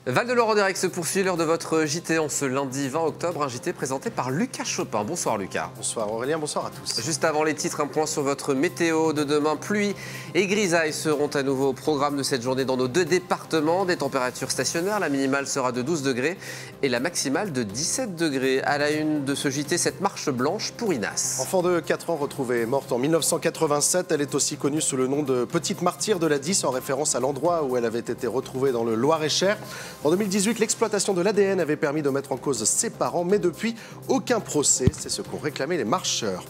Val-de-Loire en direct se poursuit, l'heure de votre JT en ce lundi 20 octobre, un JT présenté par Lucas Chopin. Bonsoir Lucas. Bonsoir Aurélien, bonsoir à tous. Juste avant les titres, un point sur votre météo de demain. Pluie et grisaille seront à nouveau au programme de cette journée dans nos deux départements. Des températures stationnaires, la minimale sera de 12 degrés et la maximale de 17 degrés. À la une de ce JT, cette marche blanche pour Inas. Enfant de 4 ans retrouvée morte en 1987, elle est aussi connue sous le nom de Petite Martyre de la 10 en référence à l'endroit où elle avait été retrouvée dans le Loir-et-Cher. En 2018, l'exploitation de l'ADN avait permis de mettre en cause ses parents, mais depuis, aucun procès. C'est ce qu'ont réclamé les marcheurs.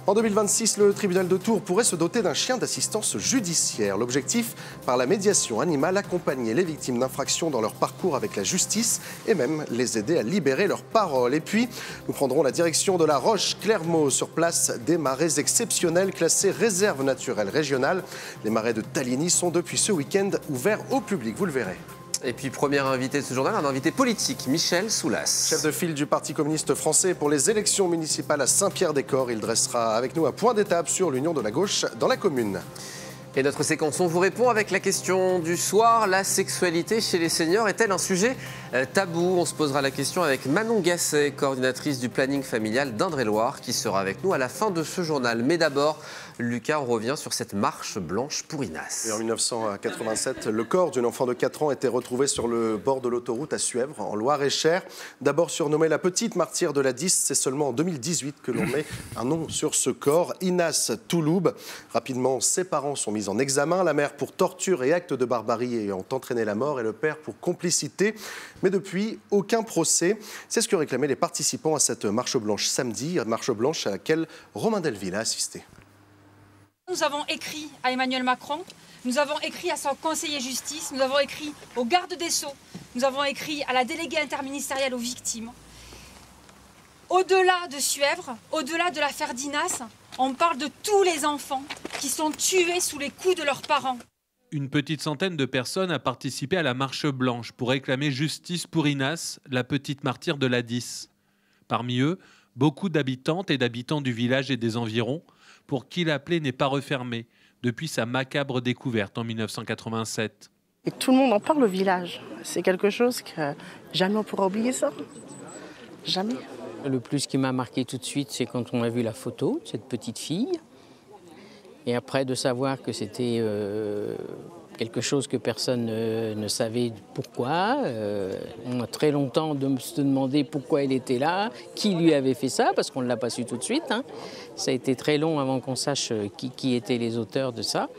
En 2026, le tribunal de Tours pourrait se doter d'un chien d'assistance judiciaire. L'objectif, par la médiation animale, accompagner les victimes d'infractions dans leur parcours avec la justice et même les aider à libérer leurs paroles. Et puis, nous prendrons la direction de la Roche-Clermault. Sur place, des marais exceptionnels classés réserve naturelle régionale. Les marais de Taligny sont depuis ce week-end ouverts au public, vous le verrez. Et puis, premier invité de ce journal, un invité politique, Michel Soulas. Chef de file du Parti communiste français pour les élections municipales à Saint-Pierre-des-Corps. Il dressera avec nous un point d'étape sur l'union de la gauche dans la commune. Et notre séquence, on vous répond avec la question du soir. La sexualité chez les seniors est-elle un sujet tabou? On se posera la question avec Manon Gasset, coordinatrice du planning familial d'Indre-et-Loire, qui sera avec nous à la fin de ce journal. Mais d'abord, Lucas, on revient sur cette marche blanche pour Inas. Et en 1987, le corps d'une enfant de 4 ans était retrouvé sur le bord de l'autoroute à Suèvre, en Loir-et-Cher. D'abord surnommée la Petite Martyre de la 10, c'est seulement en 2018 que l'on met un nom sur ce corps, Inas Touloub. Rapidement, ses parents sont mis en examen, la mère pour torture et acte de barbarie ayant entraîné la mort et le père pour complicité. Mais depuis, aucun procès. C'est ce que réclamaient les participants à cette marche blanche samedi, marche blanche à laquelle Romain Delville a assisté. Nous avons écrit à Emmanuel Macron, nous avons écrit à son conseiller justice, nous avons écrit au garde des Sceaux, nous avons écrit à la déléguée interministérielle aux victimes. Au-delà de Suèvre, au-delà de l'affaire d'Inas, on parle de tous les enfants qui sont tués sous les coups de leurs parents. Une petite centaine de personnes a participé à la marche blanche pour réclamer justice pour Inas, la petite martyre de la 10. Parmi eux, beaucoup d'habitantes et d'habitants du village et des environs, pour qui la plaie n'est pas refermée depuis sa macabre découverte en 1987. Et tout le monde en parle au village. C'est quelque chose que jamais on pourra oublier ça. Jamais. Le plus qui m'a marqué tout de suite, c'est quand on a vu la photo de cette petite fille. Et après, de savoir que c'était quelque chose que personne ne savait pourquoi. On a très longtemps de se demander pourquoi elle était là, qui lui avait fait ça, parce qu'on ne l'a pas su tout de suite. Hein. Ça a été très long avant qu'on sache qui étaient les auteurs de ça.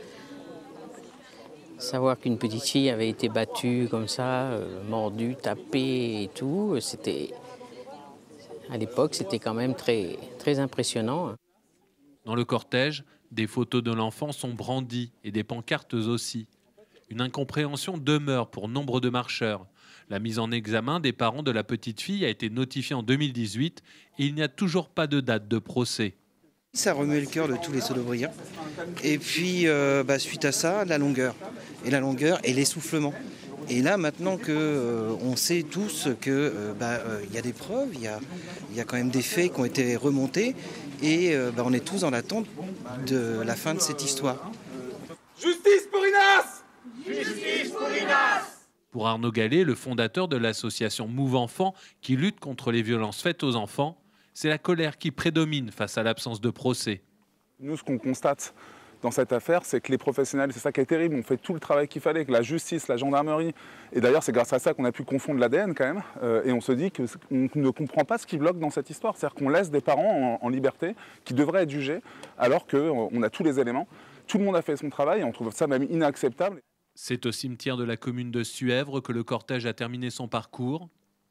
Savoir qu'une petite fille avait été battue comme ça, mordue, tapée et tout, c'était... À l'époque, c'était quand même très, très impressionnant. Dans le cortège, des photos de l'enfant sont brandies et des pancartes aussi. Une incompréhension demeure pour nombre de marcheurs. La mise en examen des parents de la petite fille a été notifiée en 2018 et il n'y a toujours pas de date de procès. Ça remuait le cœur de tous les Sodobriens. Et puis, suite à ça, la longueur. Et la longueur et l'essoufflement. Et là, maintenant qu'on sait tous qu'il y a des preuves, il y a quand même des faits qui ont été remontés, et on est tous dans l'attente de la fin de cette histoire. Justice pour Inas! Justice pour Inas! Pour Arnaud Gallet, le fondateur de l'association Move Enfants qui lutte contre les violences faites aux enfants, c'est la colère qui prédomine face à l'absence de procès. Nous, ce qu'on constate dans cette affaire, c'est que les professionnels, c'est ça qui est terrible, ont fait tout le travail qu'il fallait, que la justice, la gendarmerie, et d'ailleurs c'est grâce à ça qu'on a pu confondre l'ADN quand même, et on se dit qu'on ne comprend pas ce qui bloque dans cette histoire, c'est-à-dire qu'on laisse des parents en liberté qui devraient être jugés, alors qu'on a tous les éléments, tout le monde a fait son travail, et on trouve ça même inacceptable. C'est au cimetière de la commune de Suèvre que le cortège a terminé son parcours.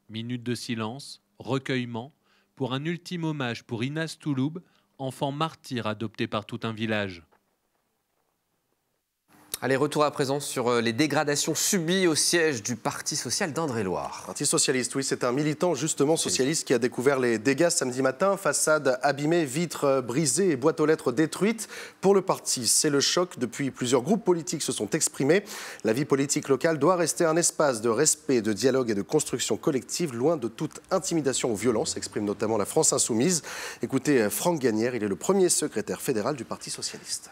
Minute de silence, recueillement, pour un ultime hommage pour Inas Touloub, enfant martyr adopté par tout un village. Allez, retour à présent sur les dégradations subies au siège du Parti social d'Indre-et-Loire. Parti socialiste, oui, c'est un militant justement socialiste qui a découvert les dégâts samedi matin. Façades abîmées, vitres brisées et boîtes aux lettres détruites. Pour le parti, c'est le choc. Depuis, plusieurs groupes politiques se sont exprimés. La vie politique locale doit rester un espace de respect, de dialogue et de construction collective, loin de toute intimidation ou violence, exprime notamment la France Insoumise. Écoutez Franck Gagnère, il est le premier secrétaire fédéral du Parti socialiste.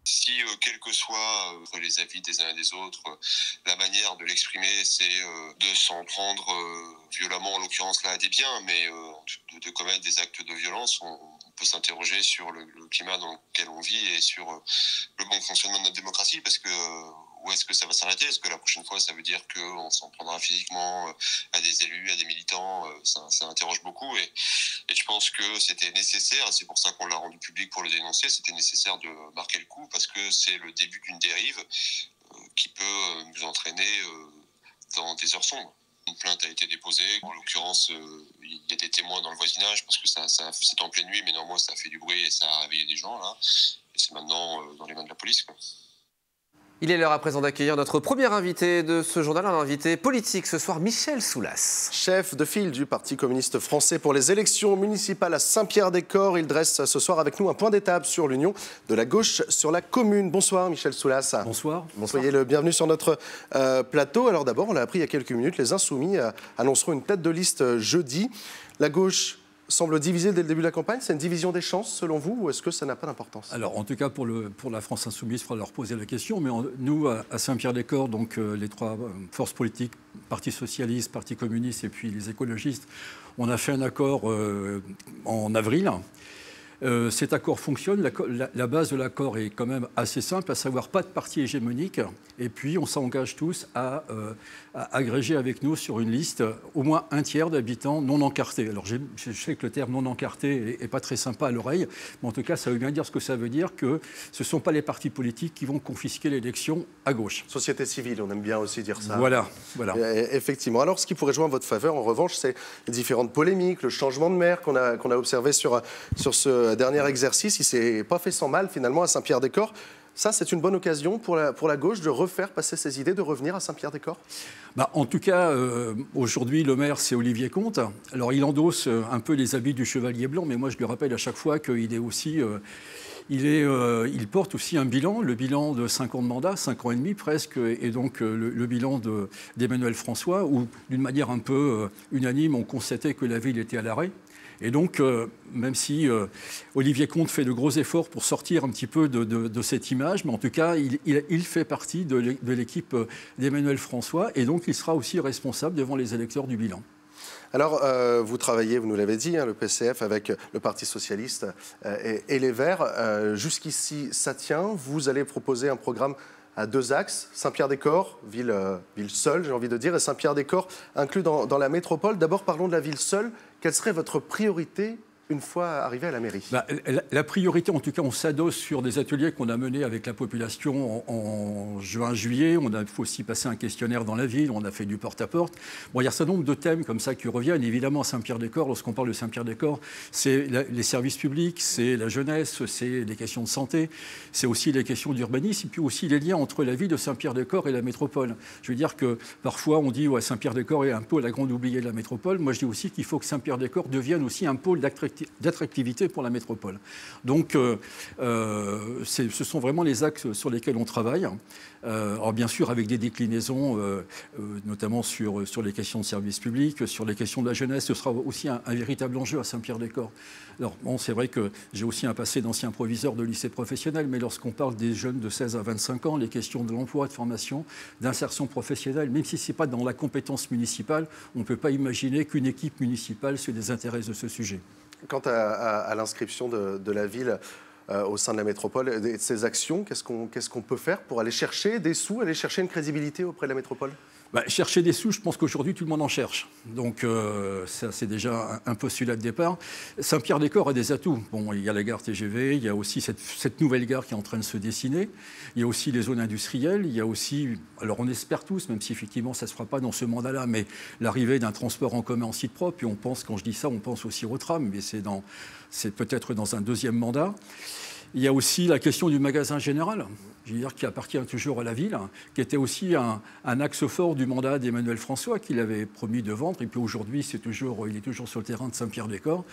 Si, quel que soit les avis des uns et des autres, la manière de l'exprimer, c'est de s'en prendre violemment, en l'occurrence là, à des biens, mais de commettre des actes de violence, on peut s'interroger sur le climat dans lequel on vit et sur le bon fonctionnement de notre démocratie, parce que où est-ce que ça va s'arrêter? Est-ce que la prochaine fois, ça veut dire qu'on s'en prendra physiquement à des élus, à des militants? Ça interroge beaucoup et je pense que c'était nécessaire, c'est pour ça qu'on l'a rendu public pour le dénoncer, c'était nécessaire de marquer le coup parce que c'est le début d'une dérive qui peut nous entraîner dans des heures sombres. Une plainte a été déposée, en l'occurrence il y a des témoins dans le voisinage parce que c'est en pleine nuit mais néanmoins ça a fait du bruit et ça a réveillé des gens là et c'est maintenant dans les mains de la police, quoi. Il est l'heure à présent d'accueillir notre premier invité de ce journal, un invité politique ce soir, Michel Soulas. Chef de file du Parti communiste français pour les élections municipales à Saint-Pierre-des-Corps. Il dresse ce soir avec nous un point d'étape sur l'union de la gauche sur la commune. Bonsoir Michel Soulas. Bonsoir. Soyez le bienvenu sur notre plateau. Alors d'abord, on l'a appris il y a quelques minutes, les Insoumis annonceront une tête de liste jeudi. La gauche semble divisée dès le début de la campagne. C'est une division des chances selon vous ou est-ce que ça n'a pas d'importance? Alors en tout cas pour la France Insoumise, il faudra leur poser la question. Mais nous, à Saint-Pierre-des-Corps, donc les trois forces politiques, Parti socialiste, Parti communiste et puis les écologistes, on a fait un accord en avril. Cet accord fonctionne, la base de l'accord est quand même assez simple, à savoir pas de parti hégémonique, et puis on s'engage tous à agréger avec nous sur une liste au moins un tiers d'habitants non encartés. Alors je sais que le terme non encarté n'est pas très sympa à l'oreille, mais en tout cas ça veut bien dire ce que ça veut dire, que ce ne sont pas les partis politiques qui vont confisquer l'élection à gauche. Société civile, on aime bien aussi dire ça. Voilà. Effectivement. Alors ce qui pourrait jouer en votre faveur, en revanche, c'est les différentes polémiques, le changement de maire qu'on a observé sur ce dernier exercice. Il ne s'est pas fait sans mal finalement à Saint-Pierre-des-Corps. Ça, c'est une bonne occasion pour la gauche de refaire passer ses idées, de revenir à Saint-Pierre-des-Corps? En tout cas, aujourd'hui, le maire, c'est Olivier Comte. Alors, il endosse un peu les habits du chevalier blanc, mais moi, je lui rappelle à chaque fois qu'il est aussi... il porte aussi un bilan, le bilan de 5 ans de mandat, 5 ans et demi presque, et donc le bilan d'Emmanuel François, où, d'une manière un peu unanime, on constatait que la ville était à l'arrêt. Et donc, même si Olivier Comte fait de gros efforts pour sortir un petit peu de cette image, mais en tout cas, il fait partie de l'équipe d'Emmanuel François, et donc il sera aussi responsable devant les électeurs du bilan. Alors, vous travaillez, vous nous l'avez dit, le PCF avec le Parti socialiste et les Verts. Jusqu'ici, ça tient. Vous allez proposer un programme à 2 axes. Saint-Pierre-des-Corps, ville seule, j'ai envie de dire, et Saint-Pierre-des-Corps inclus dans la métropole. D'abord, parlons de la ville seule. Quelle serait votre priorité une fois arrivé à la mairie? La priorité, en tout cas, on s'adosse sur des ateliers qu'on a menés avec la population en juin-juillet. On a aussi passé un questionnaire dans la ville, on a fait du porte-à-porte. Il y a un certain nombre de thèmes comme ça qui reviennent. Évidemment, à Saint-Pierre-des-Corps, lorsqu'on parle de Saint-Pierre-des-Corps, c'est les services publics, c'est la jeunesse, c'est les questions de santé, c'est aussi les questions d'urbanisme, et puis aussi les liens entre la ville de Saint-Pierre-des-Corps et la métropole. Je veux dire que parfois, on dit Saint-Pierre-des-Corps est un pôle la grande oubliée de la métropole. Moi, je dis aussi qu'il faut que Saint-Pierre-des-Corps devienne aussi un pôle d'attractivité pour la métropole. Donc, ce sont vraiment les axes sur lesquels on travaille. Alors, bien sûr, avec des déclinaisons, notamment sur les questions de services publics, sur les questions de la jeunesse, ce sera aussi un véritable enjeu à Saint-Pierre-des-Corps. Alors, c'est vrai que j'ai aussi un passé d'ancien proviseur de lycée professionnel, mais lorsqu'on parle des jeunes de 16 à 25 ans, les questions de l'emploi, de formation, d'insertion professionnelle, même si ce n'est pas dans la compétence municipale, on ne peut pas imaginer qu'une équipe municipale se désintéresse de ce sujet. Quant à l'inscription de la ville au sein de la métropole et de ses actions, qu'est-ce qu'on peut faire pour aller chercher des sous, aller chercher une crédibilité auprès de la métropole? Chercher des sous, je pense qu'aujourd'hui, tout le monde en cherche. Donc, ça, c'est déjà un postulat de départ. Saint-Pierre-des-Corps a des atouts. Bon, il y a la gare TGV, il y a aussi cette nouvelle gare qui est en train de se dessiner. Il y a aussi les zones industrielles. Il y a aussi, alors on espère tous, même si effectivement ça ne se fera pas dans ce mandat-là, mais l'arrivée d'un transport en commun en site propre. Et on pense, quand je dis ça, on pense aussi au tram, mais c'est peut-être dans un deuxième mandat. Il y a aussi la question du magasin général, je veux dire, qui appartient toujours à la ville, qui était aussi un axe fort du mandat d'Emmanuel François, qu'il avait promis de vendre. Et puis aujourd'hui, il est toujours sur le terrain de Saint-Pierre-des-Corps.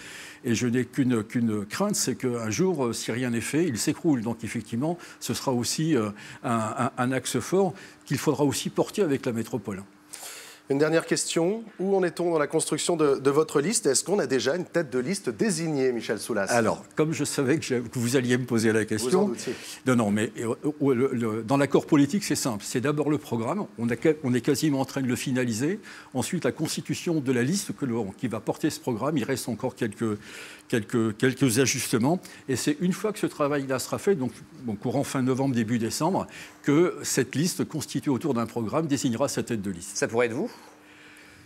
Et je n'ai qu'une crainte, c'est qu'un jour, si rien n'est fait, il s'écroule. Donc effectivement, ce sera aussi un axe fort qu'il faudra aussi porter avec la métropole. Une dernière question. Où en est-on dans la construction de votre liste? Est-ce qu'on a déjà une tête de liste désignée, Michel Soulas? Alors, comme je savais que vous alliez me poser la question... Vous en doutiez. Non, mais dans l'accord politique, c'est simple. C'est d'abord le programme. On est quasiment en train de le finaliser. Ensuite, la constitution de la liste qui va porter ce programme. Il reste encore quelques ajustements. Et c'est une fois que ce travail-là sera fait, donc courant fin novembre, début décembre, que cette liste constituée autour d'un programme désignera sa tête de liste. Ça pourrait être vous?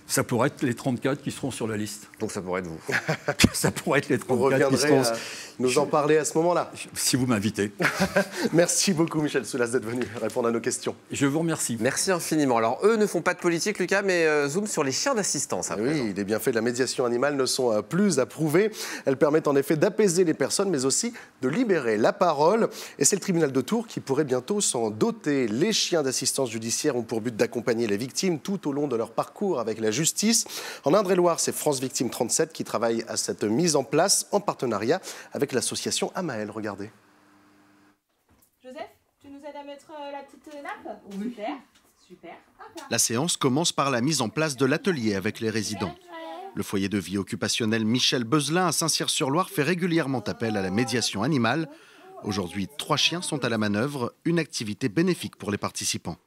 Ça pourrait être les 34 qui seront sur la liste. Donc ça pourrait être vous. Ça pourrait être les 34 Vous reviendrez nous en parler à ce moment-là. Si vous m'invitez. Merci beaucoup, Michel Soulas, d'être venu répondre à nos questions. Je vous remercie. Merci infiniment. Alors, eux ne font pas de politique, Lucas, mais zoom sur les chiens d'assistance. Oui, les bienfaits de la médiation animale ne sont plus à prouver. Elles permettent en effet d'apaiser les personnes, mais aussi de libérer la parole. Et c'est le tribunal de Tours qui pourrait bientôt s'en doter. Les chiens d'assistance judiciaire ont pour but d'accompagner les victimes tout au long de leur parcours avec la justice. En Indre-et-Loire, c'est France Victime 37 qui travaille à cette mise en place en partenariat avec l'association Amael. Regardez. Joseph, tu nous aides à mettre la petite nappe? Oui. Super. La séance commence par la mise en place de l'atelier avec les résidents. Le foyer de vie occupationnel Michel Beuzelin à Saint-Cyr-sur-Loire fait régulièrement appel à la médiation animale. Aujourd'hui, 3 chiens sont à la manœuvre, une activité bénéfique pour les participants.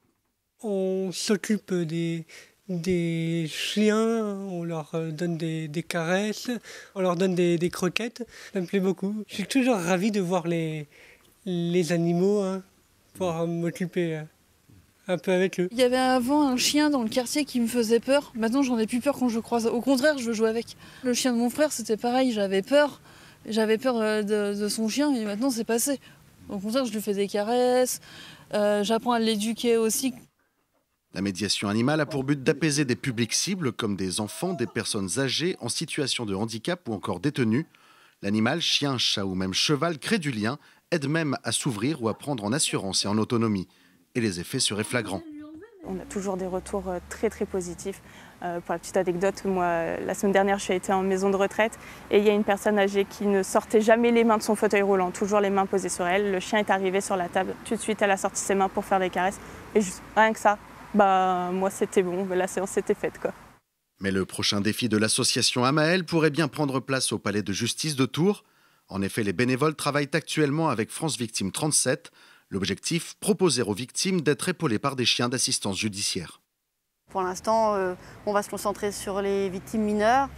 On s'occupe des chiens, on leur donne des caresses, on leur donne des croquettes. Ça me plaît beaucoup. Je suis toujours ravi de voir les animaux, pour m'occuper un peu avec eux. Il y avait avant un chien dans le quartier qui me faisait peur. Maintenant, j'en ai plus peur quand je le croise. Au contraire, je veux jouer avec. Le chien de mon frère, c'était pareil. J'avais peur. J'avais peur de son chien et maintenant, c'est passé. Au contraire, je lui fais des caresses. J'apprends à l'éduquer aussi. La médiation animale a pour but d'apaiser des publics cibles comme des enfants, des personnes âgées en situation de handicap ou encore détenues. L'animal, chien, chat ou même cheval crée du lien, aide même à s'ouvrir ou à prendre en assurance et en autonomie. Et les effets seraient flagrants. On a toujours des retours très très positifs. Pour la petite anecdote, moi, la semaine dernière, je suis été en maison de retraite et il y a une personne âgée qui ne sortait jamais les mains de son fauteuil roulant, toujours les mains posées sur elle. Le chien est arrivé sur la table, tout de suite elle a sorti ses mains pour faire des caresses et juste rien que ça. Moi c'était bon, la séance était faite quoi. Mais le prochain défi de l'association Amael pourrait bien prendre place au palais de justice de Tours. En effet, les bénévoles travaillent actuellement avec France Victime 37. L'objectif, proposer aux victimes d'être épaulées par des chiens d'assistance judiciaire. Pour l'instant, on va se concentrer sur les victimes mineures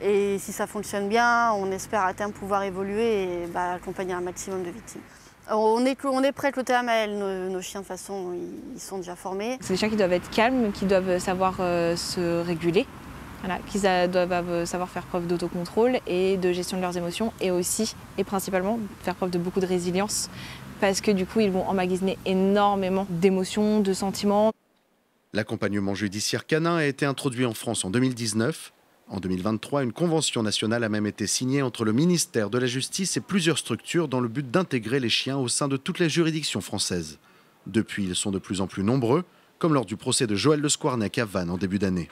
et si ça fonctionne bien, on espère à terme pouvoir évoluer et accompagner un maximum de victimes. On est prêt avec le Amael, nos chiens de toute façon, ils sont déjà formés. C'est des chiens qui doivent être calmes, qui doivent savoir se réguler, qui doivent savoir faire preuve d'autocontrôle et de gestion de leurs émotions et aussi, et principalement, faire preuve de beaucoup de résilience parce que du coup, ils vont emmagasiner énormément d'émotions, de sentiments. L'accompagnement judiciaire canin a été introduit en France en 2019. En 2023, une convention nationale a même été signée entre le ministère de la Justice et plusieurs structures dans le but d'intégrer les chiens au sein de toutes les juridictions françaises. Depuis, ils sont de plus en plus nombreux, comme lors du procès de Joël Le Squarnec à Vannes en début d'année.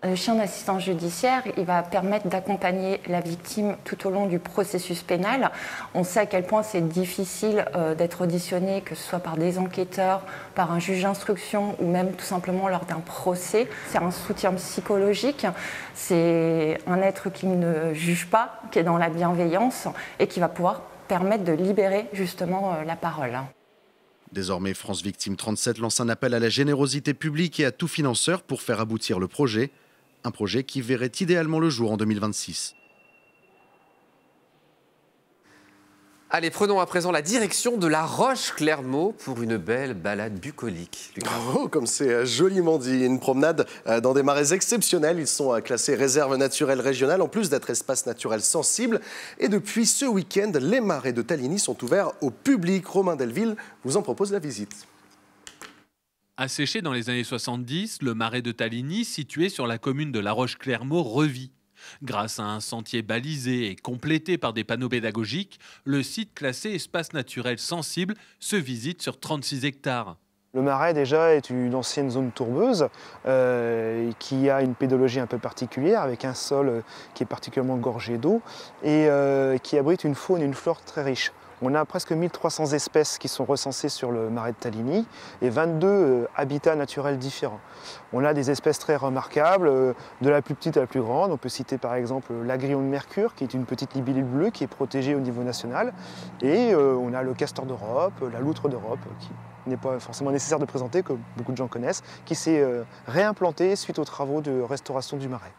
Le chien d'assistance judiciaire, il va permettre d'accompagner la victime tout au long du processus pénal. On sait à quel point c'est difficile d'être auditionné, que ce soit par des enquêteurs, par un juge d'instruction ou même tout simplement lors d'un procès. C'est un soutien psychologique, c'est un être qui ne juge pas, qui est dans la bienveillance et qui va pouvoir permettre de libérer justement la parole. Désormais, France Victime 37 lance un appel à la générosité publique et à tout financeur pour faire aboutir le projet. Un projet qui verrait idéalement le jour en 2026. Allez, prenons à présent la direction de La Roche-Clermault pour une belle balade bucolique. Bravo, comme c'est joliment dit. Une promenade dans des marais exceptionnels. Ils sont classés réserve naturelle régionale, en plus d'être espace naturel sensible. Et depuis ce week-end, les marais de Taligny sont ouverts au public. Romain Delville vous en propose la visite. Asséché dans les années 70, le marais de Taligny, situé sur la commune de La Roche-Clermault, revit. Grâce à un sentier balisé et complété par des panneaux pédagogiques, le site classé espace naturel sensible se visite sur 36 hectares. Le marais déjà est une ancienne zone tourbeuse qui a une pédologie un peu particulière avec un sol qui est particulièrement gorgé d'eau et qui abrite une faune et une flore très riches. On a presque 1300 espèces qui sont recensées sur le marais de Taligny et 22 habitats naturels différents. On a des espèces très remarquables, de la plus petite à la plus grande. On peut citer par exemple l'agrillon de mercure, qui est une petite libellule bleue qui est protégée au niveau national. Et on a le castor d'Europe, la loutre d'Europe, qui n'est pas forcément nécessaire de présenter, que beaucoup de gens connaissent, qui s'est réimplanté suite aux travaux de restauration du marais.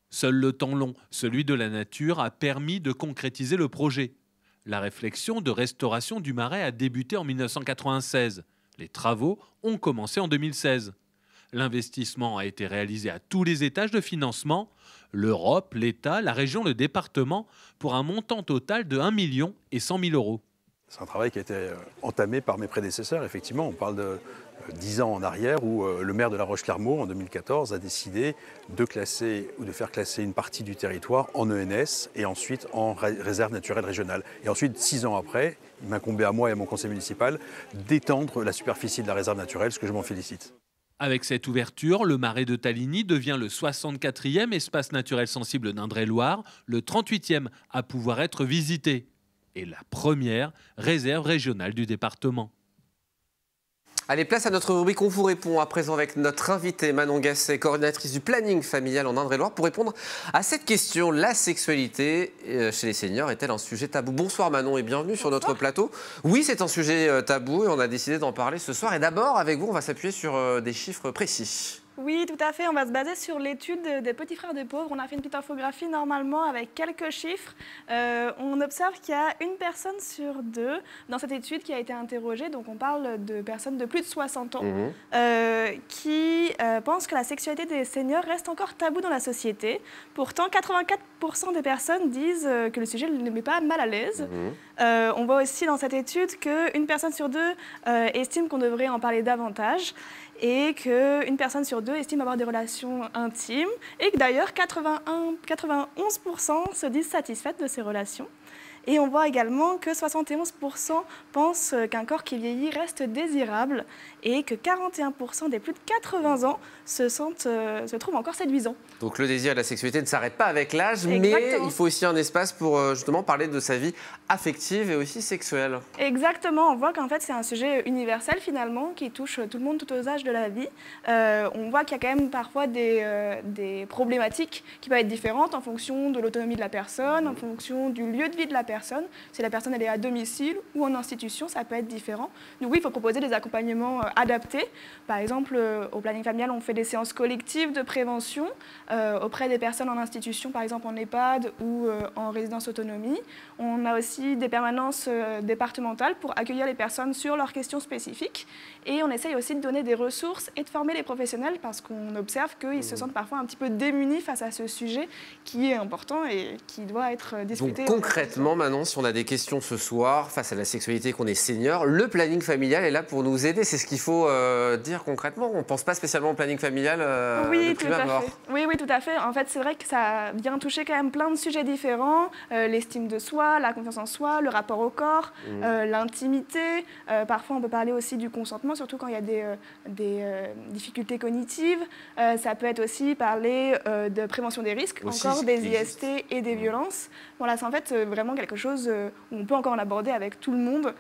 Seul le temps long, celui de la nature, a permis de concrétiser le projet. La réflexion de restauration du marais a débuté en 1996. Les travaux ont commencé en 2016. L'investissement a été réalisé à tous les étages de financement, l'Europe, l'État, la région, le département, pour un montant total de 1 100 000 €. C'est un travail qui a été entamé par mes prédécesseurs. Effectivement, on parle de 10 ans en arrière où le maire de La Roche-Clermault, en 2014, a décidé de classer ou de faire classer une partie du territoire en ENS et ensuite en réserve naturelle régionale. Et ensuite, 6 ans après, il m'incombait à moi et à mon conseil municipal d'étendre la superficie de la réserve naturelle, ce que je m'en félicite. Avec cette ouverture, le marais de Taligny devient le 64e espace naturel sensible d'Indre-et-Loire, le 38e à pouvoir être visité et la première réserve régionale du département. Allez, place à notre rubrique On vous répond, à présent avec notre invitée Manon Gasset, coordinatrice du planning familial en Indre-et-Loire, pour répondre à cette question. La sexualité chez les seniors est-elle un sujet tabou? Bonsoir Manon et bienvenue sur notre plateau. Oui, c'est un sujet tabou et on a décidé d'en parler ce soir. Et d'abord, avec vous, on va s'appuyer sur des chiffres précis. Oui, tout à fait. On va se baser sur l'étude des Petits Frères des Pauvres. On a fait une petite infographie normalement avec quelques chiffres. On observe qu'il y a une personne sur 2 dans cette étude qui a été interrogée. Donc on parle de personnes de plus de 60 ans qui pensent que la sexualité des seniors reste encore tabou dans la société. Pourtant, 84% des personnes disent que le sujet ne les met pas mal à l'aise. On voit aussi dans cette étude qu'une personne sur 2 estime qu'on devrait en parler davantage, et qu'une personne sur 2 estime avoir des relations intimes, et que d'ailleurs 91% se disent satisfaites de ces relations. Et on voit également que 71% pensent qu'un corps qui vieillit reste désirable et que 41% des plus de 80 ans se trouvent encore séduisants. Donc le désir et la sexualité ne s'arrêtent pas avec l'âge, mais il faut aussi un espace pour justement parler de sa vie affective et aussi sexuelle. Exactement, on voit qu'en fait c'est un sujet universel finalement qui touche tout le monde, tout aux âges de la vie. On voit qu'il y a quand même parfois des problématiques qui peuvent être différentes en fonction de l'autonomie de la personne, en fonction du lieu de vie de la personne. Si la personne elle est à domicile ou en institution, ça peut être différent. Donc oui, il faut proposer des accompagnements adaptés. Par exemple, au planning familial, on fait des séances collectives de prévention auprès des personnes en institution, par exemple en EHPAD ou en résidence autonomie. On a aussi des permanences départementales pour accueillir les personnes sur leurs questions spécifiques. Et on essaye aussi de donner des ressources et de former les professionnels parce qu'on observe qu'ils se sentent parfois un petit peu démunis face à ce sujet qui est important et qui doit être discuté. Donc concrètement, Manon, si on a des questions ce soir face à la sexualité, qu'on est senior, le planning familial est là pour nous aider. C'est ce qu'il faut dire concrètement. On ne pense pas spécialement au planning familial de prime abord. Oui, tout à fait. En fait, c'est vrai que ça vient toucher quand même plein de sujets différents. L'estime de soi, la confiance en soi, le rapport au corps, l'intimité. Parfois, on peut parler aussi du consentement, surtout quand il y a des difficultés cognitives. Ça peut être aussi parler de prévention des risques, aussi, encore des IST et des violences. Voilà, c'est en fait vraiment quelque chose où on peut encore en aborder avec tout le monde.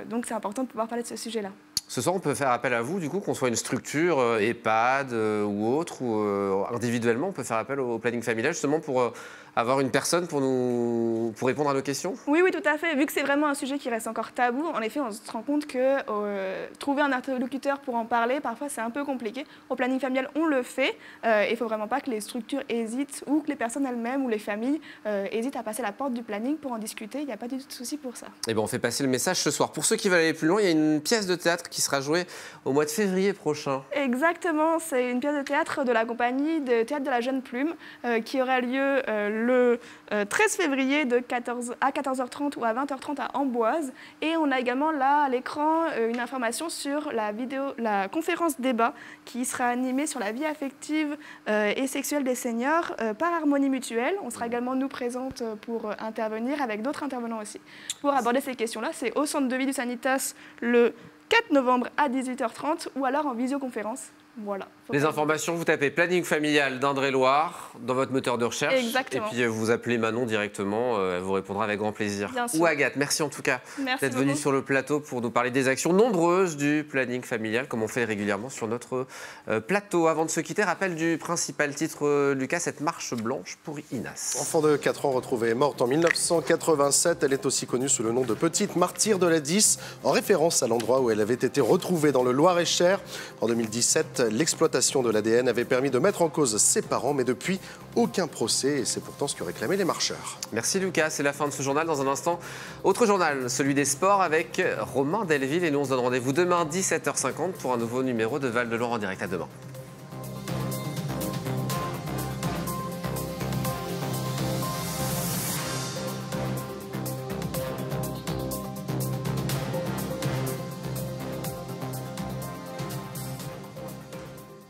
Donc c'est important de pouvoir parler de ce sujet-là. Ce soir, on peut faire appel à vous, du coup, qu'on soit une structure EHPAD ou autre, ou individuellement, on peut faire appel au planning familial, justement pour avoir une personne pour répondre à nos questions? Oui, tout à fait. Vu que c'est vraiment un sujet qui reste encore tabou, en effet, on se rend compte que trouver un interlocuteur pour en parler, parfois, c'est un peu compliqué. Au planning familial, on le fait. Il ne faut vraiment pas que les structures hésitent ou que les personnes elles-mêmes ou les familles hésitent à passer la porte du planning pour en discuter. Il n'y a pas du tout de souci pour ça. Eh bien, on fait passer le message ce soir. Pour ceux qui veulent aller plus loin, il y a une pièce de théâtre qui sera jouée au mois de février prochain. Exactement. C'est une pièce de théâtre de la compagnie de théâtre de la Jeune Plume qui aura lieu le 13 février de 14 à 14h30 ou à 20h30 à Amboise. Et on a également là à l'écran une information sur la conférence débat qui sera animée sur la vie affective et sexuelle des seniors par Harmonie Mutuelle. On sera également nous présente pour intervenir avec d'autres intervenants aussi pour aborder ces questions-là. C'est au centre de vie du Sanitas le 4 novembre à 18h30 ou alors en visioconférence. Voilà. Les informations, vous tapez planning familial d'Indre-et-Loire dans votre moteur de recherche. Exactement. Et puis vous appelez Manon directement, elle vous répondra avec grand plaisir. Bien sûr. Ou Agathe, merci en tout cas d'être venue beaucoup. sur le plateau pour nous parler des actions nombreuses du planning familial, comme on fait régulièrement sur notre plateau. Avant de se quitter, rappel du principal titre, Lucas, cette marche blanche pour Inas. Enfant de 4 ans retrouvée morte en 1987, elle est aussi connue sous le nom de Petite Martyre de la 10, en référence à l'endroit où elle avait été retrouvée dans le Loir-et-Cher. En 2017, l'exploitation de l'ADN avait permis de mettre en cause ses parents, mais depuis, aucun procès, et c'est pourtant ce que réclamaient les marcheurs. Merci Lucas, c'est la fin de ce journal. Dans un instant, autre journal, celui des sports avec Romain Delville, et nous on se donne rendez-vous demain 17h50 pour un nouveau numéro de Val de Loire en direct. À demain.